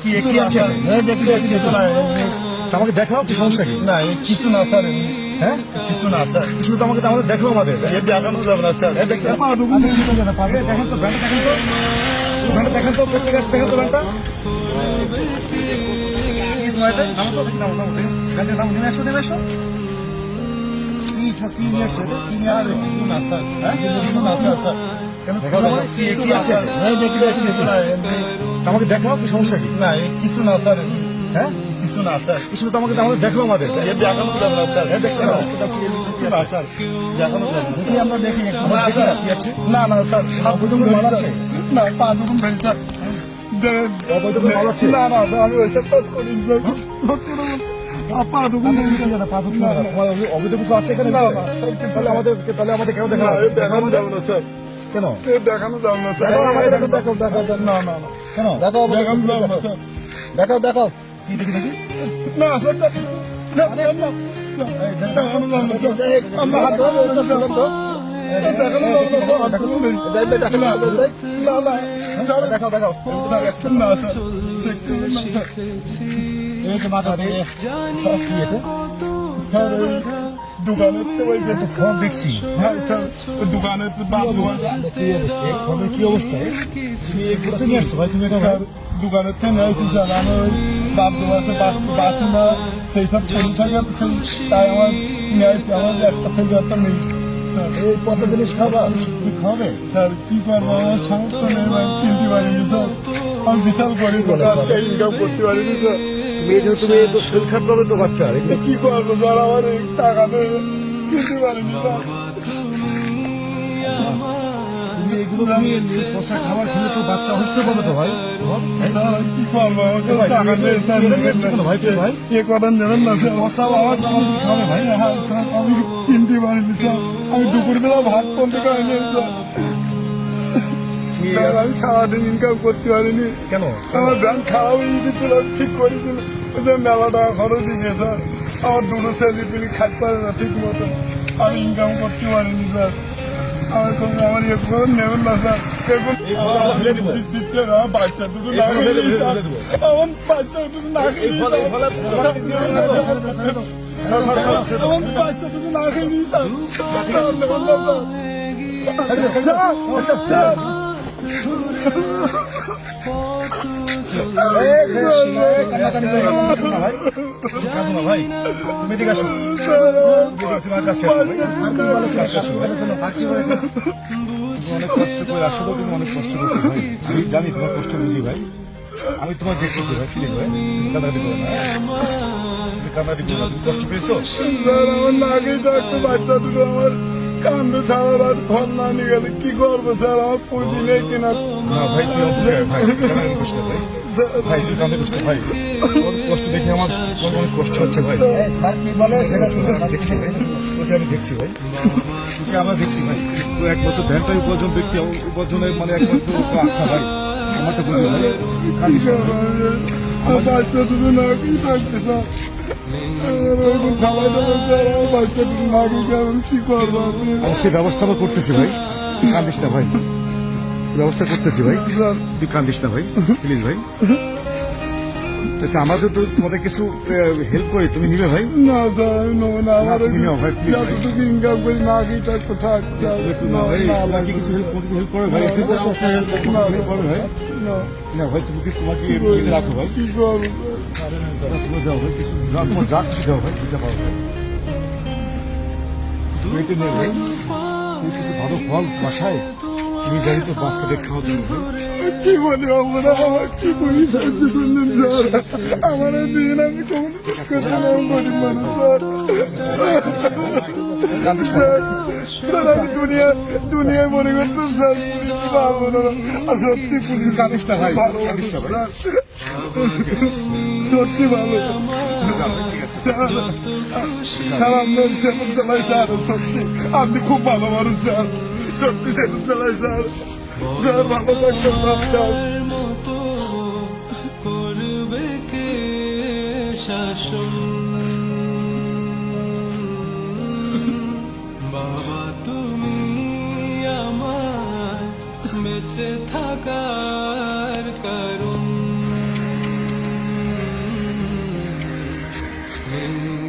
কি কি আছে? আমাকে দেখাও কি সমস্যা কি? না কিছু না স্যার, হ্যাঁ কিছু না স্যার, কিছু তো আমাকে দেখাও আমাদের। এ দেখানো যাবে না স্যার। দেখেন তো ব্যান্ডটা দেখেন তো প্রত্যেক আছে দেখেন তো ব্যান্ডটা কি তোমার এটা নাম তো নাম ব্যান্ডের নাম নেমে এসো কি নিয়ে আসছে কি নিয়ে আসছে? কিছু না স্যার, হ্যাঁ কিছু না স্যার, স্যার কেন কি আছে? আমাকে দেখাও কি সমস্যা কি? না কিছু না স্যার, হ্যাঁ কিছু না স্যার, কিছু তো আমাকে দেখাও আমাদের। এ দেখানো যাবে না স্যার। দেখতে কিছু না স্যার, দেখানো যাবে না। দেখি আমরা দেখি আমরা দেখি না কি আছে। না না স্যার, সব বুঝুন মাল আছে। না পা দুগুন ভাই স্যার, অবৈধ কোনো মাল আছে? না না আমি ওইসব কাজ করি পা দুগুন তোমার অবৈধ কিছু আছে এখানে? তাহলে আমাদের কেন দেখা দেখানো যাবে না স্যার, কেন? দেখানো যাবে না স্যার, দেখাও না না না, কেন? দেখানো যাবে না স্যার, দেখাও কি দেখি না স্যার, দেখানো যাবে না স্যার, আমরা হাত ধরে দেখানো যাবে না স্যার, দেখাও না স্যার, কি এটা? স্যার ওই দোকানের তো ওই যে ফোন দেখছি। হ্যাঁ স্যার, দোকানের তো বাপ দোকান ফোনের কি অবস্থা? তুমি এগুলো নিয়ে আসছো ভাই? তুমি এটা স্যার দোকানের থেকে নিয়ে আসছি স্যার, আমি ওই বাপ দোকানে বাসি না সেই সব চলি থাকে, তাই আমার নিয়ে আসছি, আমার একটা ছেলে একটা নেই স্যার। এই পচা জিনিস খাবা? তুমি খাবে? স্যার কি করবো, আমার সামর্থ্য নেই ভাই, কিনতে পারিনি স্যার, আমি বিশাল করি ইনকাম করতে পারিনি স্যার। তুমি তো শরীর খারাপ হবে তো বাচ্চা। কি করবো স্যার, আমার এই টাকা নেই, কিনতে পারিনি স্যার। তুমি এগুলো পচা খাবার খেলে তো বাচ্চা অসুস্থ পাবে তো ভাই। স্যার কি করবো, আমার কাছে টাকা নেই স্যার, ভাই তুমি ভাই এ করেন নেবেন না স্যার। পচা আমার খাবে ভাই। হ্যাঁ স্যার, আমি কিনতে পারিনি স্যার, আমি দুপুরবেলা ভাত পর্যন্ত খাইনি স্যার। স্যার আমি সারাদিন ইনকাম করতে পারিনি, কেন? আমার ব্যাংক খারাপ হয়ে গেছিল, ঠিক করেছিল, ওই যে মেলা টাকা খরচ দিকে স্যার, আমার দুটো ছেলে পিলি খাইতে পারে না ঠিক মতো, আমি ইনকাম করতে পারিনি স্যার। আমার ইয়ে করে নেবেন না স্যার, এখন দিতে না, বাচ্চা দুটো না খেয়ে স্যার, আমার বাচ্চা দুটো না খেয়ে আমার বাচ্চা দুটো না খেয়ে স্যার। ভাই তুমি এদিকে আসো। তোমার কাছে অনেক কষ্ট করে আসলে তুমি অনেক কষ্ট করছো ভাই, আমি জানি তোমার কষ্ট বুঝি ভাই। আমি তোমার দেখতেছি ভাই, প্লিজ ভাই কান্নাকাটি করো না, কান্নাকাটি করো না। তুমি কষ্ট পেয়েছো? স্যার আমার নাকি একটা বাচ্চা দুটো আমার কান্দে ছাড়া আর ফল না নিয়ে গেলে কি করবো স্যার, আমার পুঁজি নেই কিনা। না ভাই তুই ভাই কান্নাকাটি কষ্ট ভাই, ভাই তুই কান্না কষ্ট ভাই, ওর কষ্ট দেখে আমার অনেক কষ্ট হচ্ছে ভাই। স্যার কি বলে সেটা দেখছি ভাই, ওকে আমি দেখছি ভাই, ওকে আমরা দেখছি ভাই। তো একমাত্র ভ্যানটাই উপার্জন ব্যক্তি, উপার্জনের মানে একমাত্র আস্থা ভাই, আমার তো বুঝি ভাই। কান্দিস না ভাই। আমার বাচ্চা দুটো না খেয়ে থাকতে স্যার, খাওয়া দাওয়া স্যার, আমার বাচ্চা দুটো না খেয়ে আমি কি করবো? আমি সে ব্যবস্থা আমরা করতেছি ভাই, তুই কান্দিস না ভাই, ব্যবস্থা করতেছি ভাই, স্যার তুই কান্দিস না ভাই, প্লিজ ভাই। আচ্ছা আমাদের তো তোমাদের কিছু হেল্প করি, তুমি নিবে ভাই? না স্যার আমি নেবো না, আমার তুমি নাও ভাই, please ভাই। যতটুকু ইনকাম করি না খেয়ে থাকতে থাক স্যার। একটু না ভাই, তোমাকে কিছু হেল্প করে ভাই, হেল্প করে ভাই। না না ভাই তুমি কি তোমাকে রাখো ভাই, কি করবো তুমি যাও ভাই, কিছু তোমার যা কিছু দাও ভাই, দিতে পারো ভাই। তুমি এটা নেই ভাই, তুমি কিছু ভালো ফল বাসায় তুমি জানি তো বাচ্চাদের খাওয়ার জন্য ভাই। কি বলি আমরা, আমার কি করি সাহায্য করলেন স্যার, আমার দিন আমি কখন গরিব মানুষ স্যার, স্যার আমি দুনিয়ায় মনে করতাম স্যার পুলিশ পাবো না, আর সত্যি পুলিশ কাঁদিস না ভাই, ভালো কাঁদিস না ভাই। স্যার, সত্যি ভালো স্যার, আপনার সেলুন চালাই স্যার, সত্যি আপনি খুব ভালো মানুষ স্যার, সত্যি সেলুন চালাই স্যার, স্যার ভালো থাকবেন স্যার। মতো করবে কে শাসন, বাবা তুমি আমার বেঁচে থাকার কারণ। তুমি